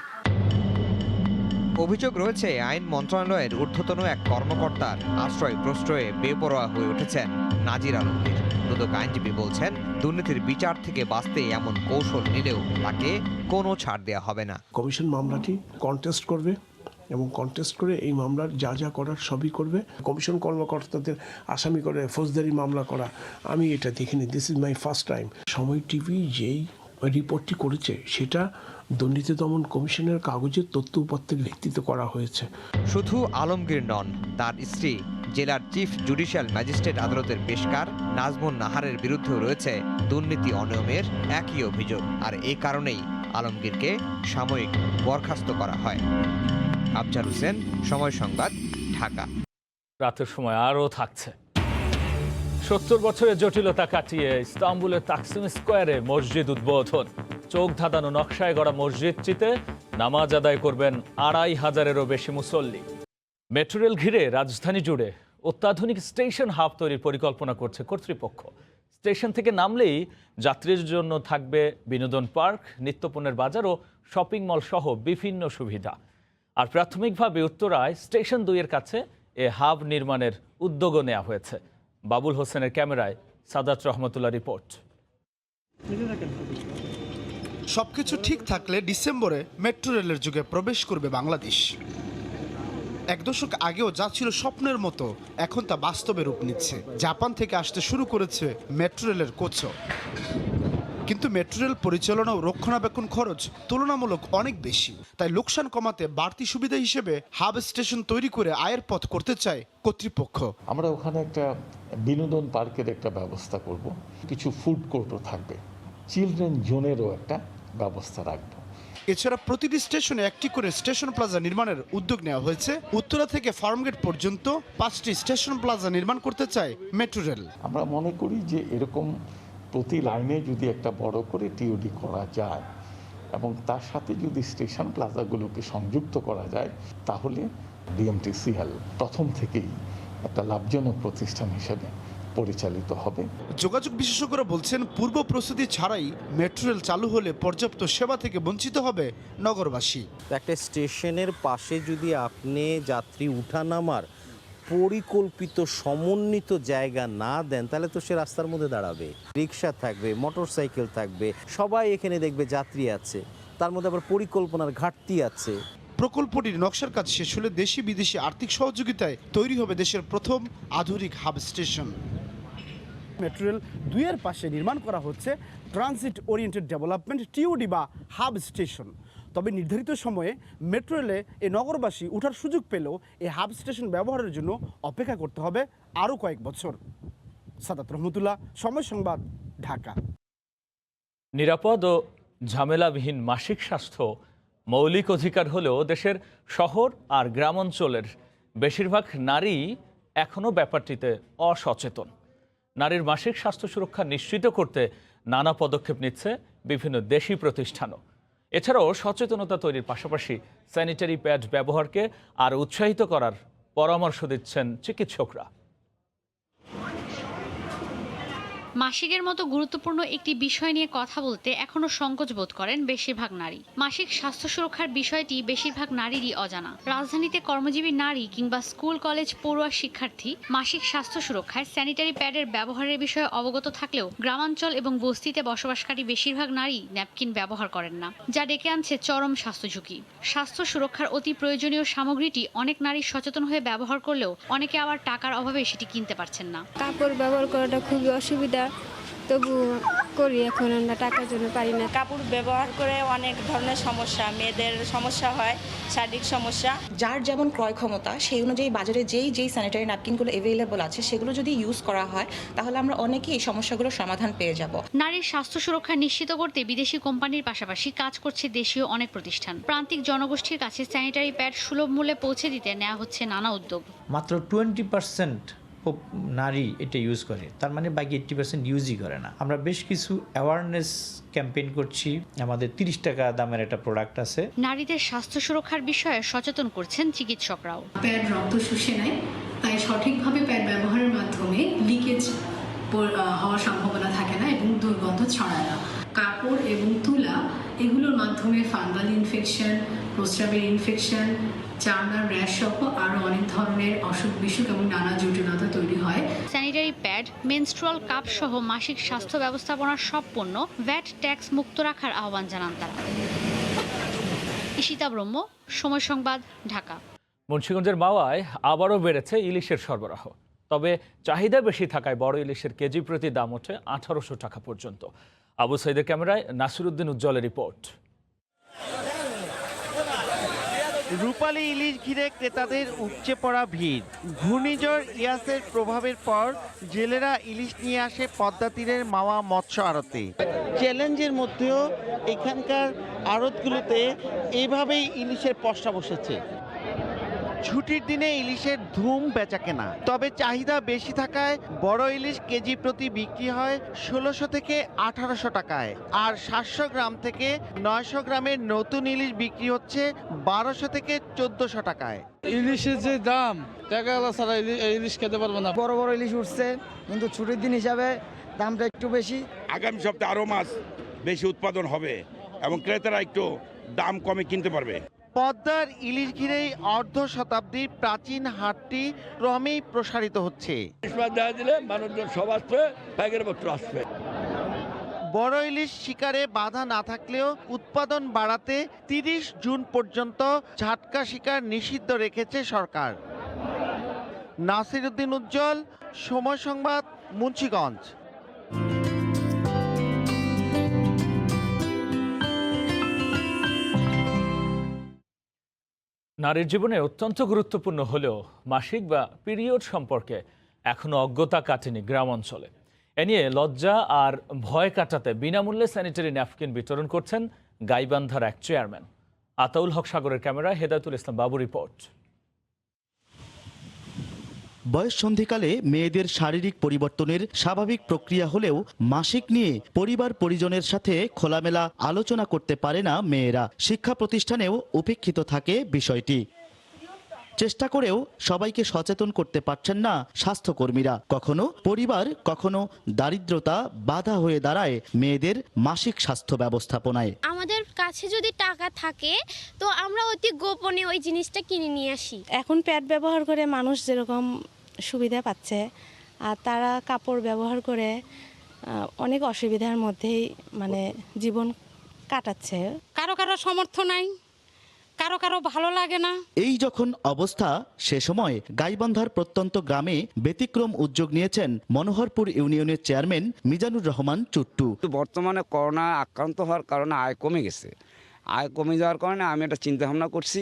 অভিযোগ রয়েছে আইন মন্ত্রণালয়ের ঊর্ধ্বতন এক কর্মকর্তার আশ্রয় প্রশ্রয়ে বেপরোয়া হয়ে উঠেছেন নাজির আলমগীর। দুদক আইনজীবী বলছেন দুর্নীতির বিচার থেকে বাঁচতে এমন কৌশল নিলেও তাকে কোনো ছাড় দেওয়া হবে না। কমিশন মামলাটি কন্টেস্ট করবে এবং কন্টেস্ট করে এই মামলার যা যা করার সবই করবে। কমিশন কর্মকর্তাদের আসামি করে ফৌজদারি মামলা করা আমি এটা দেখিনি। This is my first time. সময় টিভি যেই রিপোর্টটি করেছে সেটা দুর্নীতি দমন কমিশনের কাগজের তথ্য উপাত্তের ভিত্তিতে করা হয়েছে। শুধু আলমগীর নন, তার স্ত্রী জেলার চিফ জুডিশিয়াল ম্যাজিস্ট্রেট আদালতের পেশকার নাজমুন নাহারের বিরুদ্ধেও রয়েছে দুর্নীতি অনিয়মের একই অভিযোগ। আর এই কারণেই আলমগীরকে সাময়িক বরখাস্ত করা হয়। আফজাল হোসেন, সময় সংবাদ, ঢাকা। রাতের সময় আরও থাকছে। 70 বছরের জটিলতা কাটিয়ে ইস্তাম্বুলের তাকসিম স্কোয়ারে মসজিদ উদ্বোধন। চোখ ধাঁধানো নকশায় গড়া মসজিদটিতে নামাজ আদায় করবেন 2500-এরও বেশি মুসল্লি। মেট্রো রেল ঘিরে রাজধানী জুড়ে অত্যাধুনিক স্টেশন হাব তৈরির পরিকল্পনা করছে কর্তৃপক্ষ। স্টেশন থেকে নামলেই যাত্রীর জন্য থাকবে বিনোদন পার্ক, নিত্যপণ্যের বাজার ও শপিং মল সহ বিভিন্ন সুবিধা। আর প্রাথমিকভাবে উত্তরায় স্টেশন 2-এর কাছে এ হাব নির্মাণের উদ্যোগও নেওয়া হয়েছে। বাবুল হোসেনের ক্যামেরায় সাদাত রহমতুল্লাহ রিপোর্ট। সবকিছু ঠিক থাকলে ডিসেম্বরে মেট্রো রেলের যুগে প্রবেশ করবে বাংলাদেশ। 1 দশক আগেও যা ছিল স্বপ্নের মতো এখন তা বাস্তবে রূপ নিচ্ছে। জাপান থেকে আসতে শুরু করেছে মেট্রো রেলের কোচও। কিন্তু মেট্রো রেল পরিচালনা ও রক্ষণাবেক্ষণ খরচ তুলনামূলক অনেক বেশি। তাই লোকসান কমাতে বাড়তি সুবিধা হিসেবে হাব স্টেশন তৈরি করে আয়ের পথ করতে চায় কর্তৃপক্ষ। আমরা ওখানে একটা বিনোদন পার্কের একটা ব্যবস্থা করব, কিছু ফুড কোর্টও থাকবে, চিলড্রেন জোনেরও একটা ব্যবস্থা রাখবো। এছাড়া প্রতিটি স্টেশনে একটি করে স্টেশন প্লাজা নির্মাণের উদ্যোগ নেওয়া হয়েছে। উত্তরা থেকে ফার্মগেট পর্যন্ত 5টি স্টেশন প্লাজা নির্মাণ করতে চায় মেট্রো রেল। আমরা মনে করি যে এরকম প্রতি লাইনে যদি একটা বড় করে টিওডি করা যায় এবং তার সাথে যদি স্টেশন প্লাজাগুলোকে সংযুক্ত করা যায় তাহলে ডিএমটিসিএল প্রথম থেকেই একটা লাভজনক প্রতিষ্ঠান হিসেবে পরিচালিত হবে। যোগাযোগ বিশেষজ্ঞরা বলছেন পূর্ব প্রস্তুতি ছাড়াই মেট্রো রেল চালু হলে পর্যাপ্ত সেবা থেকে বঞ্চিত হবে নগরবাসী। একটা স্টেশনের পাশে যদি আপনি যাত্রী উঠানামার পরিকল্পিত সমন্বিত জায়গা না দেন তাহলে তো সে রাস্তার মধ্যে দাঁড়াবে। রিক্সা থাকবে, মোটরসাইকেল থাকবে, সবাই এখানে দেখবে যাত্রী আছে, তার মধ্যে আবার পরিকল্পনার ঘাটতি আছে। প্রকল্পটির নকশার কাজ শেষ হলে দেশি বিদেশি আর্থিক সহযোগিতায় তৈরি হবে দেশের প্রথম আধুনিক হাব স্টেশন। মেট্রো রেল 2-এর পাশে নির্মাণ করা হচ্ছে ট্রানজিট ওরিয়েন্টেড ডেভেলপমেন্ট টিওডি বা হাব স্টেশন। তবে নির্ধারিত সময়ে মেট্রো রেলে এই নগরবাসী ওঠার সুযোগ পেলেও এই হাব স্টেশন ব্যবহারের জন্য অপেক্ষা করতে হবে আরও কয়েক বছর। সাদাত রহমতুল্লাহ, সময় সংবাদ, ঢাকা। নিরাপদ ও ঝামেলাবিহীন মাসিক স্বাস্থ্য মৌলিক অধিকার হলেও দেশের শহর আর গ্রামাঞ্চলের বেশিরভাগ নারী এখনও ব্যাপারটিতে অসচেতন। নারীর মাসিক স্বাস্থ্য সুরক্ষা নিশ্চিত করতে নানা পদক্ষেপ নিচ্ছে বিভিন্ন দেশি প্রতিষ্ঠানও। এছাড়াও সচেতনতা তৈরির পাশাপাশি স্যানিটারি প্যাড ব্যবহারকে আরও উৎসাহিত করার পরামর্শ দিচ্ছেন চিকিৎসকরা। মাসিকের মতো গুরুত্বপূর্ণ একটি বিষয় নিয়ে কথা বলতে এখনো সংকোচ বোধ করেন বেশিরভাগ নারী। মাসিক স্বাস্থ্য সুরক্ষার বিষয়টি বেশিরভাগ নারীরই অজানা। রাজধানীতে কর্মজীবী নারী কিংবা স্কুল কলেজ পড়ুয়া শিক্ষার্থী মাসিক স্বাস্থ্য সুরক্ষায় স্যানিটারি প্যাডের ব্যবহারের বিষয়ে অবগত থাকলেও গ্রামাঞ্চল এবং বস্তিতে বসবাসকারী বেশিরভাগ নারী ন্যাপকিন ব্যবহার করেন না, যা ডেকে আনছে চরম স্বাস্থ্য ঝুঁকি। স্বাস্থ্য সুরক্ষার অতি প্রয়োজনীয় সামগ্রীটি অনেক নারী সচেতন হয়ে ব্যবহার করলেও অনেকে আবার টাকার অভাবে সেটি কিনতে পারছেন না। কাপড় ব্যবহার করাটা খুবই অসুবিধা, তবু করি, এখন আমরা টাকার জন্য পারি না। কাপড় ব্যবহার করে অনেক ধরনের সমস্যা, মেয়েদের সমস্যা হয়, শারীরিক সমস্যা। যার যেমন ক্রয় ক্ষমতা সেই অনুযায়ী বাজারে যেই স্যানিটারি ন্যাপকিনগুলো অ্যাভেলেবল আছে সেগুলো যদি ইউজ করা হয় তাহলে আমরা অনেকেই এই সমস্যাগুলোর সমাধান পেয়ে যাব। নারীর স্বাস্থ্য সুরক্ষা নিশ্চিত করতে বিদেশি কোম্পানির পাশাপাশি কাজ করছে দেশীয় অনেক প্রতিষ্ঠান। প্রান্তিক জনগোষ্ঠীর কাছে স্যানিটারি প্যাড সুলভ মূল্যে পৌঁছে দিতে নেওয়া হচ্ছে নানা উদ্যোগ। মাত্র 20% নারী এটা ইউজ করে, তার মানে বাকি 80% ইউজই করে না। আমরা বেশ কিছু অ্যাওয়ারনেস ক্যাম্পেইন করছি। আমাদের 30 টাকা দামের একটা প্রোডাক্ট আছে। নারীদের স্বাস্থ্য সুরক্ষার বিষয়ে সচেতন করছেন চিকিৎসকরাও। প্যাড রক্ত শুষে নেয়, তাই সঠিকভাবে প্যাড ব্যবহারের মাধ্যমে লিকেজ হওয়ার সম্ভাবনা থাকে না এবং দুর্গন্ধ ছড়ায় না। কাপড় এবং তুলা এগুলোর মাধ্যমে ফাঙ্গাল ইনফেকশন, প্রস্রাবের ইনফেকশন, চামড়ার র্যাশ সহ আরও অনেক ধরনের অসুখ বিসুখ এবং নানা জটিলতা তৈরি হয়। স্যানিটারি প্যাড, মেনস্ট্রুয়াল কাপ সহ মাসিক স্বাস্থ্য ব্যবস্থাপনার সব পণ্য ভ্যাট ট্যাক্স মুক্ত রাখার আহ্বান জানান তারা। ঈশিতা ব্রহ্ম, সময় সংবাদ, ঢাকা। মুন্সিগঞ্জের মাওয়ায় আবারও বেড়েছে ইলিশের সরবরাহ। তবে চাহিদা বেশি থাকায় বড় ইলিশের কেজি প্রতি দাম ওঠে 1800 টাকা পর্যন্ত। আবু সাইদের ক্যামেরায় নাসিরউদ্দিন উজ্জ্বলের রিপোর্ট। রূপালী ইলিশ ঘিরে ক্রেতাদের উপচে পড়া ভিড়। ঘূর্ণিঝড় ইয়াসের প্রভাবের পর জেলেরা ইলিশ নিয়ে আসে পদ্মা তীরের মাওয়া মৎস্য আড়তে। চ্যালেঞ্জের মধ্যেও এখানকার আড়তগুলোতে এইভাবেই ইলিশের পসরা বসেছে। ছুটির দিনে ইলিশের ধুম বেচাকেনা, তবে চাহিদা বেশি থাকায় বড় ইলিশ কেজি প্রতি বিক্রি হয় 1600 থেকে 1800 টাকায়, আর 700 গ্রাম থেকে 900 গ্রামের নতুন ইলিশ বিক্রি হচ্ছে 1200 থেকে 1400 টাকায়। ইলিশের যে দাম, টাকা ছাড়া ইলিশ খেতে পারবো না। বড় বড় ইলিশ উঠছে, কিন্তু ছুটির দিন হিসাবে দামটা একটু বেশি। আগামী সপ্তাহে আরও মাছ বেশি উৎপাদন হবে এবং ক্রেতারা একটু দাম কমে কিনতে পারবে। পদ্মার ইলিশ ঘিরেই অর্ধ শতাব্দীর প্রাচীন হাটটি ক্রমেই প্রসারিত হচ্ছে। মানুষজন সব আসবে, পাইকারি পত্র আসবে। বড় ইলিশ শিকারে বাধা না থাকলেও উৎপাদন বাড়াতে 30 জুন পর্যন্ত ঝাটকা শিকার নিষিদ্ধ রেখেছে সরকার। নাসিরউদ্দিন উজ্জ্বল, সময় সংবাদ, মুন্সিগঞ্জ। নারীর জীবনে অত্যন্ত গুরুত্বপূর্ণ হলেও মাসিক বা পিরিয়ড সম্পর্কে এখনও অজ্ঞতা কাটেনি গ্রাম অঞ্চলে। এ নিয়ে লজ্জা আর ভয় কাটাতে বিনামূল্যে স্যানিটারি ন্যাপকিন বিতরণ করছেন গাইবান্ধার এক চেয়ারম্যান। আতাউল হক সাগরের ক্যামেরায় হেদায়েতুল ইসলাম বাবু রিপোর্ট। বয়ঃসন্ধিকালে মেয়েদের শারীরিক পরিবর্তনের স্বাভাবিক প্রক্রিয়া হলেও মাসিক নিয়ে পরিবার পরিজনের সাথে খোলামেলা আলোচনা করতে পারে না মেয়েরা। শিক্ষা প্রতিষ্ঠানেও উপেক্ষিত থাকে বিষয়টি। চেষ্টা করেও সবাইকে সচেতন করতে পারছেন না স্বাস্থ্যকর্মীরা। কখনো পরিবার, কখনো দারিদ্রতা বাধা হয়ে দাঁড়ায় মেয়েদের মাসিক স্বাস্থ্য ব্যবস্থাপনায়। আমাদের কাছে যদি টাকা থাকে তো আমরা অতি গোপনে ওই জিনিসটা কিনে নিয়ে আসি। এখন প্যাড ব্যবহার করে মানুষ যেরকম সুবিধা পাচ্ছে, আর তারা কাপড় ব্যবহার করে অনেক অসুবিধার মধ্যেই জীবন কাটাচ্ছে। কারো কারো সামর্থ্য নাই, কারো কারো ভালো লাগে না। এই যখন অবস্থা, সে সময় গাইবান্ধার প্রত্যন্ত গ্রামে ব্যতিক্রম উদ্যোগ নিয়েছেন মনোহরপুর ইউনিয়নের চেয়ারম্যান মিজানুর রহমান চুট্টু। বর্তমানে করোনা আক্রান্ত হওয়ার কারণে আয় কমে গেছে। আয় কমে যাওয়ার কারণে আমি একটা চিন্তা ভাবনা করছি,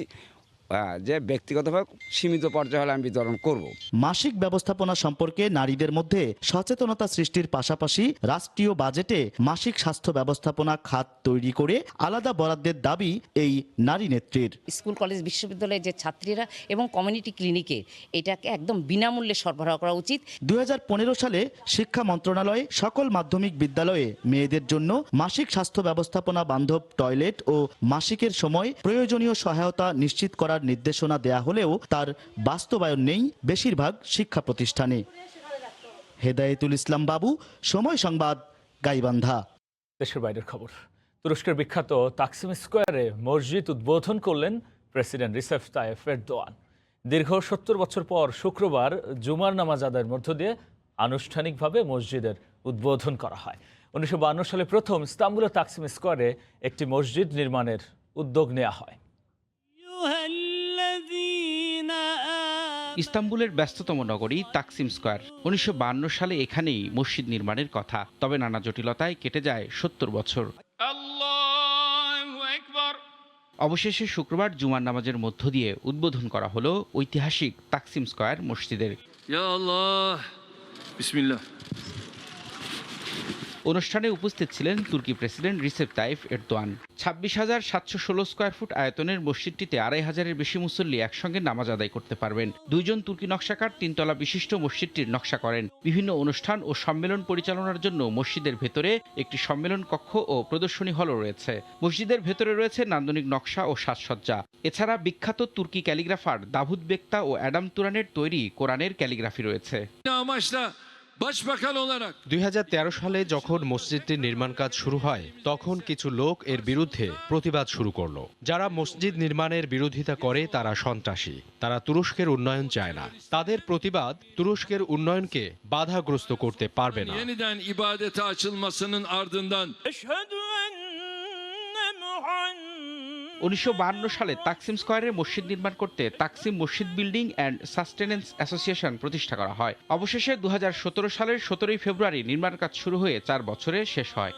যে ব্যক্তিগতভাবে সীমিত পর্যায়ে হলে আমি বিতরণ করব। মাসিক ব্যবস্থাপনা সম্পর্কে নারীদের মধ্যে সচেতনতা সৃষ্টির পাশাপাশি রাষ্ট্রীয় বাজেটে মাসিক স্বাস্থ্য ব্যবস্থাপনা খাত তৈরি করে আলাদা বরাদ্দের দাবি এই নারী নেত্রীর। স্কুল কলেজ বিশ্ববিদ্যালয়ের যে ছাত্রীরা এবং কমিউনিটি ক্লিনিকে এটাকে একদম বিনামূল্যে সরবরাহ করা উচিত। 2015 সালে শিক্ষা মন্ত্রণালয় সকল মাধ্যমিক বিদ্যালয়ে মেয়েদের জন্য মাসিক স্বাস্থ্য ব্যবস্থাপনা বান্ধব টয়লেট ও মাসিকের সময় প্রয়োজনীয় সহায়তা নিশ্চিত করার নির্দেশনা দেয়া হলেও তার বাস্তবায়ন নেই বেশিরভাগ শিক্ষা প্রতিষ্ঠানে। হেদায়েতুল ইসলাম বাবু, সময় সংবাদ, গাইবান্ধা। দেশের বাইরের খবর। তুরস্কের বিখ্যাত তাকসিম স্কোয়ারে মসজিদ উদ্বোধন করলেন প্রেসিডেন্ট রিসেপ তাইয়েপ এরদোয়ান। দীর্ঘ 70 বছর পর শুক্রবার জুমার নামাজ আদায়ের মধ্য দিয়ে আনুষ্ঠানিকভাবে মসজিদের উদ্বোধন করা হয়। 1952 সালে প্রথম ইস্তাম্বুলের তাকসিম স্কোয়ারে একটি মসজিদ নির্মাণের উদ্যোগ নেওয়া হয়। ইস্তাম্বুলের ব্যস্ততম নগরী তাকসিম স্কয়ার। 1952 সালে এখানেই মসজিদ নির্মাণের কথা, তবে নানা জটিলতায় কেটে যায় 70 বছর। অবশেষে শুক্রবার জুমার নামাজের মধ্য দিয়ে উদ্বোধন করা হলো ঐতিহাসিক তাকসিম স্কয়ার মসজিদের। অনুষ্ঠানে উপস্থিত ছিলেন তুর্কি president Recep Tayyip Erdogan. 26,716 square foot আয়তনের মসজিদটিতে 2,500-এর বেশি মুসল্লি একসঙ্গে নামাজ আদায় করতে পারবেন। 2 জন তুর্কি নকশাকার 3 তলা বিশিষ্ট মসজিদটির নকশা করেন। বিভিন্ন অনুষ্ঠান ও সম্মেলন পরিচালনার জন্য মসজিদের ভেতরে একটি সম্মেলন কক্ষ ও প্রদর্শনী হলও রয়েছে। মসজিদের ভেতরে রয়েছে নান্দনিক নকশা ও সাজসজ্জা। এছাড়া বিখ্যাত তুর্কি ক্যালিগ্রাফার দাভুদ বেকতা ও অ্যাডাম তুরানের তৈরি কোরআনের ক্যালিগ্রাফি রয়েছে। 2013 সালে যখন মসজিদটির নির্মাণ কাজ শুরু হয়, তখন কিছু লোক এর বিরুদ্ধে প্রতিবাদ শুরু করলো। যারা মসজিদ নির্মাণের বিরোধিতা করে তারা সন্ত্রাসী, তারা তুরস্কের উন্নয়ন চায় না। তাদের প্রতিবাদ তুরস্কের উন্নয়নকে বাধাগ্রস্ত করতে পারবে না। 1952 সালে তাকসিম স্কয়ারে মসজিদ নির্মাণ করতে তাকসিম মসজিদ বিল্ডিং অ্যান্ড সাস্টেনেন্স অ্যাসোসিয়েশন প্রতিষ্ঠা করা হয়। অবশেষে 2017 সালের 17 ফেব্রুয়ারি নির্মাণ কাজ শুরু হয়ে 4 বছরে শেষ হয়।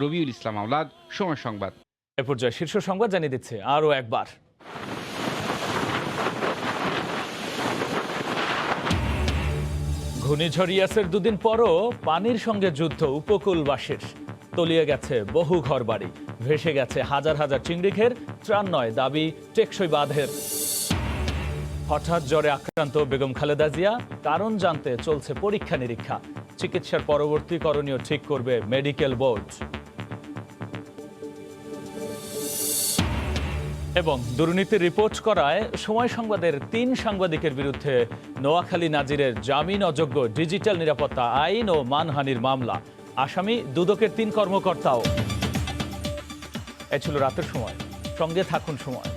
রবিউল ইসলাম আওলাদ, সময় সংবাদ। এ পর্যায়ে শীর্ষ সংবাদ জানিয়ে দিচ্ছে আরও একবার। ঘূর্ণিঝড় ইয়াসের 2 দিন পরও পানির সঙ্গে যুদ্ধ উপকূলবাসীর। তলিয়ে গেছে বহু ঘরবাড়ি, ভেসে গেছে হাজার হাজার চিংড়ি ঘের। ত্রাণ নয়, দাবি টেকসই বাঁধের। হঠাৎ জ্বরে আক্রান্ত বেগম খালেদা জিয়া, কারণ জানতে চলছে পরীক্ষা নিরীক্ষা। চিকিৎসার পরবর্তী করণীয় ঠিক করবে মেডিকেল বোর্ড। এবং দুর্নীতির রিপোর্ট করায় সময় সংবাদের 3 সাংবাদিকের বিরুদ্ধে নোয়াখালী নাজিরের জামিন অযোগ্য ডিজিটাল নিরাপত্তা আইন ও মানহানির মামলা। আসামি দুদকের 3 কর্মকর্তাও। এ ছিল রাতের সময়, সঙ্গে থাকুন সময়।